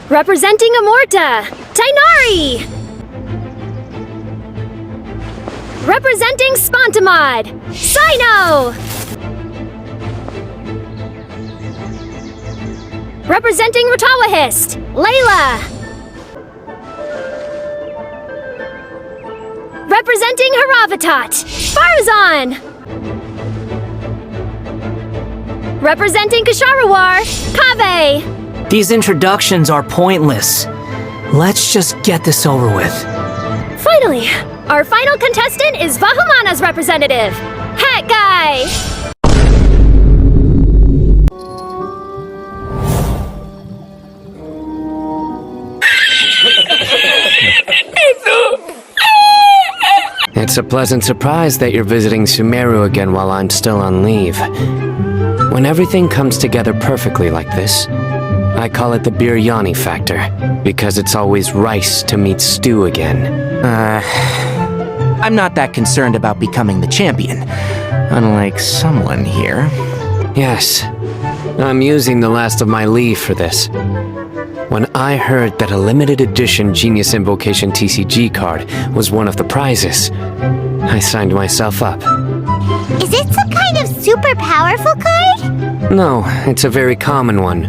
Representing Amorta, Tainari! Representing Spontamod, Sino! Representing Ratawahist, Layla! Representing Haravatat, Farazan! Representing Kasharawar, Kaveh! These introductions are pointless. Let's just get this over with. Finally, our final contestant is Vahumana's representative, Hat Guy! It's a pleasant surprise that you're visiting Sumeru again while I'm still on leave. When everything comes together perfectly like this, I call it the biryani factor, because it's always rice to meet stew again. I'm not that concerned about becoming the champion, unlike someone here. Yes, I'm using the last of my leave for this. When I heard that a limited edition Genius Invocation TCG card was one of the prizes, I signed myself up. Is it some kind of super powerful card? No, it's a very common one,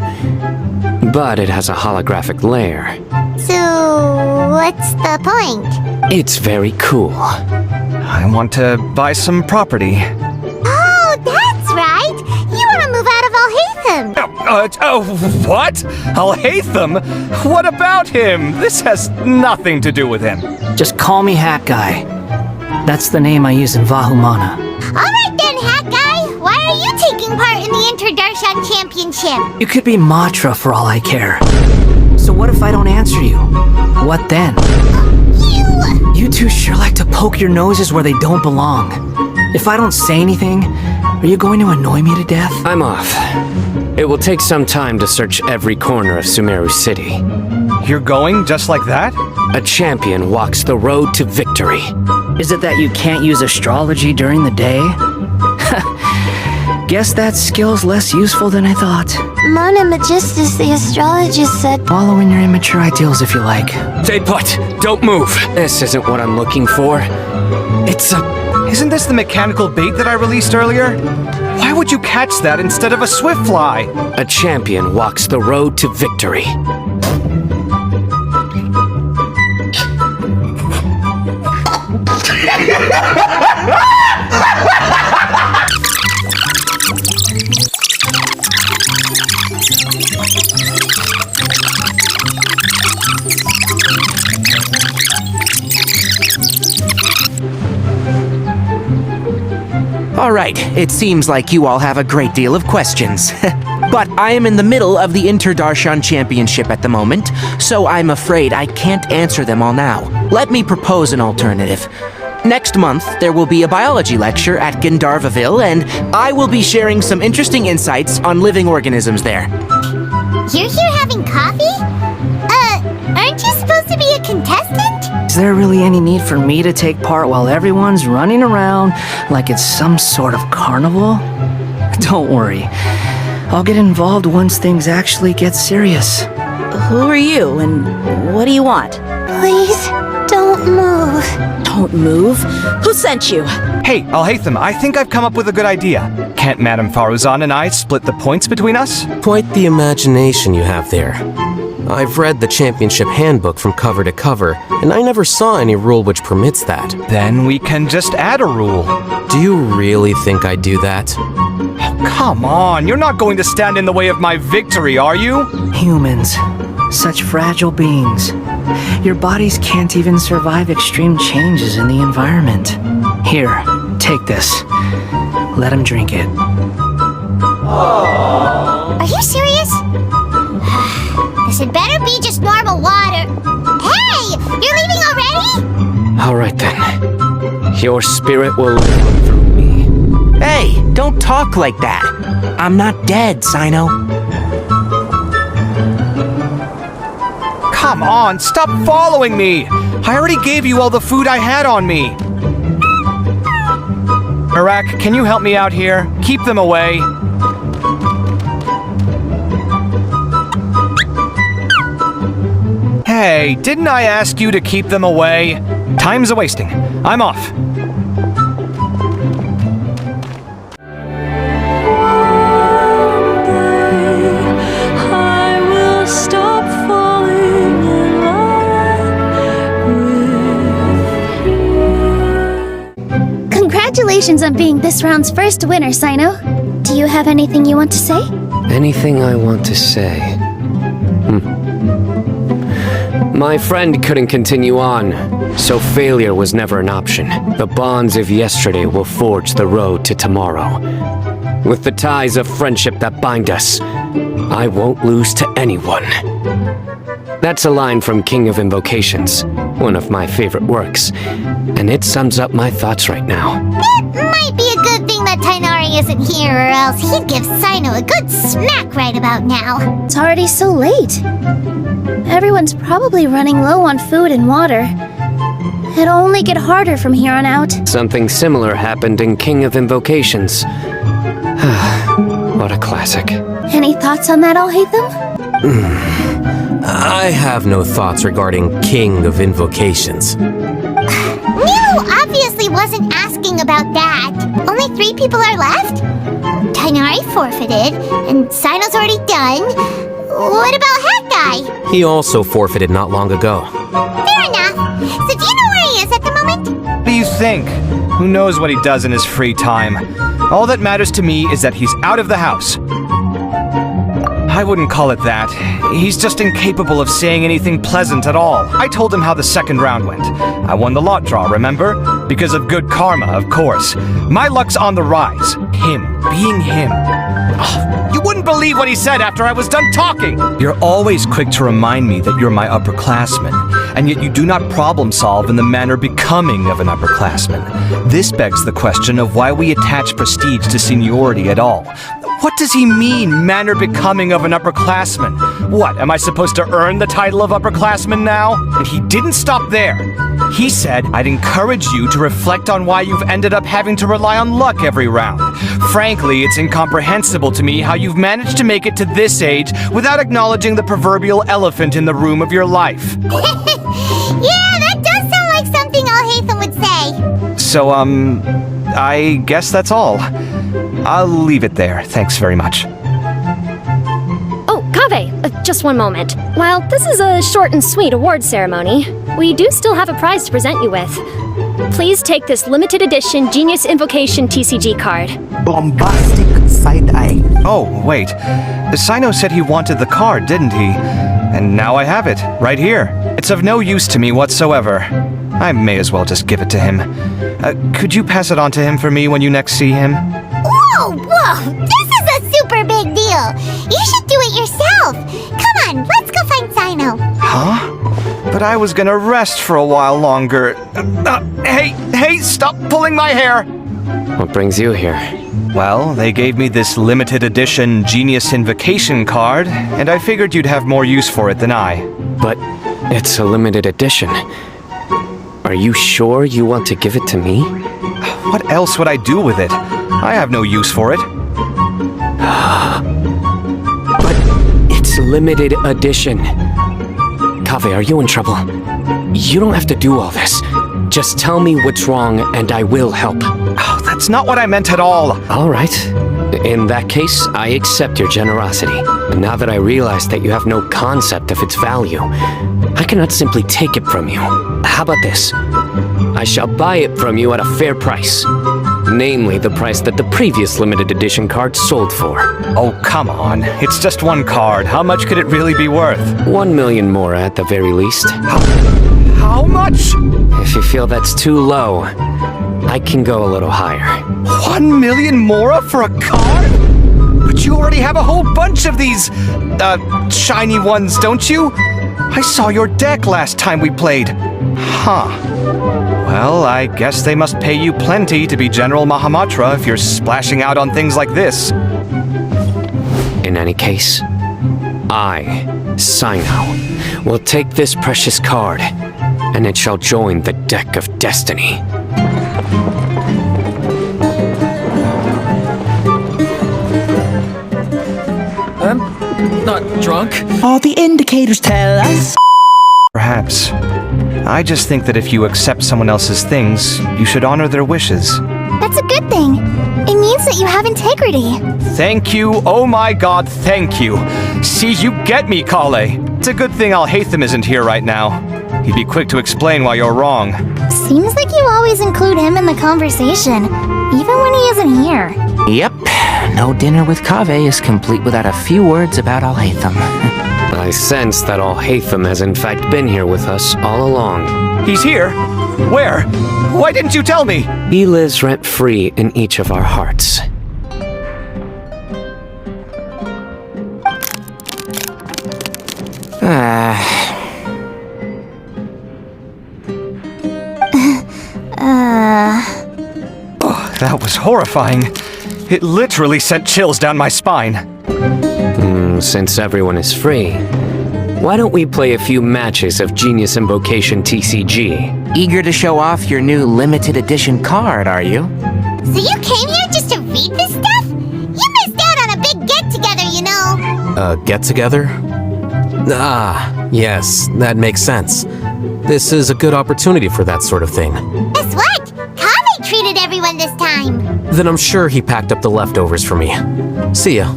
but it has a holographic layer. So, what's the point? It's very cool. I want to buy some property. Oh, that's right! You want to move out of Alhaitham! What? Alhaitham? What about him? This has nothing to do with him. Just call me Hat Guy. That's the name I use in Vahumana. Alright then, Hat Guy! Why are you taking part in the Interdarshan Championship? You could be Matra for all I care. So what if I don't answer you? What then? You two sure like to poke your noses where they don't belong. If I don't say anything, are you going to annoy me to death? I'm off. It will take some time to search every corner of Sumeru City. You're going just like that? A champion walks the road to victory. Is it that you can't use astrology during the day? Guess that skill's less useful than I thought. Mona Magistus, the astrologist, said... Follow in your immature ideals if you like. Stay put! Don't move! This isn't what I'm looking for. It's a... Isn't this the mechanical bait that I released earlier? Why would you catch that instead of a swift fly? A champion walks the road to victory. Alright, it seems like you all have a great deal of questions. But I am in the middle of the Interdarshan Championship at the moment, so I'm afraid I can't answer them all now. Let me propose an alternative. Next month, there will be a biology lecture at Gandharvaville, and I will be sharing some interesting insights on living organisms there. You're here having coffee? Aren't you supposed to be a contestant? Is there really any need for me to take part while everyone's running around like it's some sort of carnival? Don't worry. I'll get involved once things actually get serious. Who are you, and what do you want? Please, don't move. Don't move? Who sent you? Hey, Alhaitham, I think I've come up with a good idea. Can't Madame Faruzan and I split the points between us? Quite the imagination you have there. I've read the championship handbook from cover to cover, and I never saw any rule which permits that. Then we can just add a rule. Do you really think I'd do that? Come on, you're not going to stand in the way of my victory, are you? Humans. Such fragile beings. Your bodies can't even survive extreme changes in the environment. Here, take this. Let him drink it. Are you serious? This had better be just normal water. Hey! You're leaving already? Alright then. Your spirit will live through me. Hey, don't talk like that. I'm not dead, Sino. Come on, stop following me! I already gave you all the food I had on me. Arak, can you help me out here? Keep them away. Hey, didn't I ask you to keep them away? Time's a-wasting. I'm off. I will stop falling in love with you. Congratulations on being this round's first winner, Sino. Do you have anything you want to say? Anything I want to say? My friend couldn't continue on, so failure was never an option. The bonds of yesterday will forge the road to tomorrow. With the ties of friendship that bind us, I won't lose to anyone. That's a line from King of Invocations, one of my favorite works, and it sums up my thoughts right now. It might be a good thing that Tainari isn't here, or else he'd give Sino a good smack right about now. It's already so late. Everyone's probably running low on food and water. It'll only get harder from here on out. Something similar happened in King of Invocations. What a classic. Any thoughts on that, Alhaitham? I have no thoughts regarding King of Invocations. Miu obviously wasn't asking about that. Only 3 people are left? Tainari forfeited, and Sino's already done. What about Hat Guy? He also forfeited not long ago. Fair enough. So do you know where he is at the moment? What do you think? Who knows what he does in his free time? All that matters to me is that he's out of the house. I wouldn't call it that. He's just incapable of saying anything pleasant at all. I told him how the second round went. I won the lot draw, remember? Because of good karma, of course. My luck's on the rise. Him, being him. You wouldn't believe what he said after I was done talking! You're always quick to remind me that you're my upperclassman, and yet you do not problem solve in the manner becoming of an upperclassman. This begs the question of why we attach prestige to seniority at all. What does he mean, manner becoming of an upperclassman? What, am I supposed to earn the title of upperclassman now? And he didn't stop there. He said I'd encourage you to reflect on why you've ended up having to rely on luck every round. Frankly, it's incomprehensible to me how you've managed to make it to this age without acknowledging the proverbial elephant in the room of your life. Yeah, that does sound like something Alhaitham would say. So, I guess that's all. I'll leave it there. Thanks very much. Oh, Kaveh, just one moment. While this is a short and sweet award ceremony, we do still have a prize to present you with. Please take this limited edition Genius Invocation TCG card. Bombastic side-eye. Oh, wait. Sino said he wanted the card, didn't he? And now I have it, right here. It's of no use to me whatsoever. I may as well just give it to him. Could you pass it on to him for me when you next see him? Whoa! This is a super big deal! You should do it yourself! Come on, let's go find Sino. Huh? But I was gonna rest for a while longer. Hey, stop pulling my hair! What brings you here? Well, they gave me this limited edition Genius Invocation card, and I figured you'd have more use for it than I. But it's a limited edition. Are you sure you want to give it to me? What else would I do with it? I have no use for it. But it's limited edition. Kaveh, are you in trouble? You don't have to do all this. Just tell me what's wrong and I will help. Oh, that's not what I meant at all. All right. In that case, I accept your generosity. And now that I realize that you have no concept of its value, I cannot simply take it from you. How about this? I shall buy it from you at a fair price. Namely, the price that the previous limited edition card sold for. Oh, come on. It's just one card. How much could it really be worth? 1 million more at the very least. How much? If you feel that's too low, I can go a little higher. 1 million more for a card? But you already have a whole bunch of these, shiny ones, don't you? I saw your deck last time we played. Huh. Well, I guess they must pay you plenty to be General Mahamatra if you're splashing out on things like this. In any case, I, Sino, will take this precious card, and it shall join the deck of destiny. I'm not drunk. All the indicators tell us Perhaps. I just think that if you accept someone else's things, you should honor their wishes. That's a good thing. It means that you have integrity. Thank you, oh my god, thank you. See, you get me, Kale. It's a good thing Alhaitham isn't here right now. He'd be quick to explain why you're wrong. Seems like you always include him in the conversation, even when he isn't here. Yep, no dinner with Kaveh is complete without a few words about Alhaitham. I sense that Alhaitham has in fact been here with us all along. He's here? Where? Why didn't you tell me? He lives rent-free in each of our hearts. Oh, that was horrifying. It literally sent chills down my spine. Since everyone is free, why don't we play a few matches of Genius Invocation TCG? Eager to show off your new limited edition card, are you? So you came here just to read this stuff? You missed out on a big get-together, you know. Get-together? Ah, yes, that makes sense. This is a good opportunity for that sort of thing. Guess what? Kaveh treated everyone this time. Then I'm sure he packed up the leftovers for me. See ya.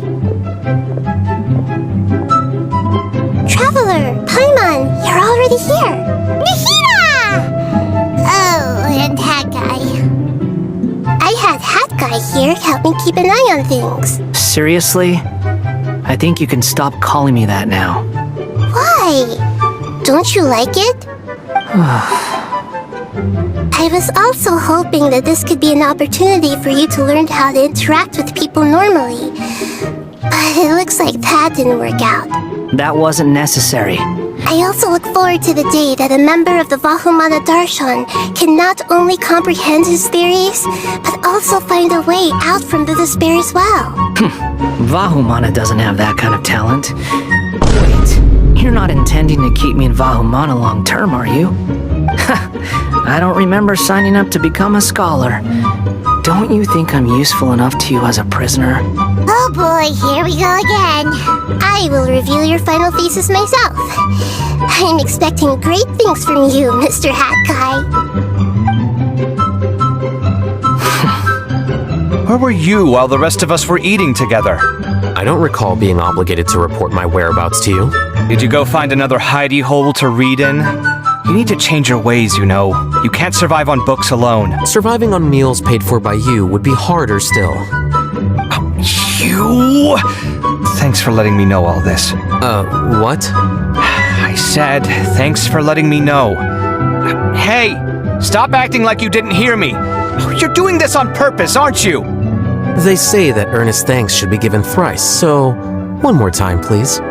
Traveler, Paimon, you're already here. Nahida! Oh, and Hat Guy. I had Hat Guy here help me keep an eye on things. Seriously? I think you can stop calling me that now. Why? Don't you like it? I was also hoping that this could be an opportunity for you to learn how to interact with people normally. But it looks like that didn't work out. That wasn't necessary. I also look forward to the day that a member of the Vahumana Darshan can not only comprehend his theories, but also find a way out from the despair as well. Vahumana doesn't have that kind of talent. Wait, you're not intending to keep me in Vahumana long term, are you? I don't remember signing up to become a scholar. Don't you think I'm useful enough to you as a prisoner? Oh boy, here we go again. I will reveal your final thesis myself. I'm expecting great things from you, Mr. Hat Guy. Where were you while the rest of us were eating together? I don't recall being obligated to report my whereabouts to you. Did you go find another hidey hole to read in? You need to change your ways, you know. You can't survive on books alone. Surviving on meals paid for by you would be harder still. You? Thanks for letting me know all this. What? I said, thanks for letting me know. Hey, stop acting like you didn't hear me. You're doing this on purpose, aren't you? They say that earnest thanks should be given thrice, so one more time, please.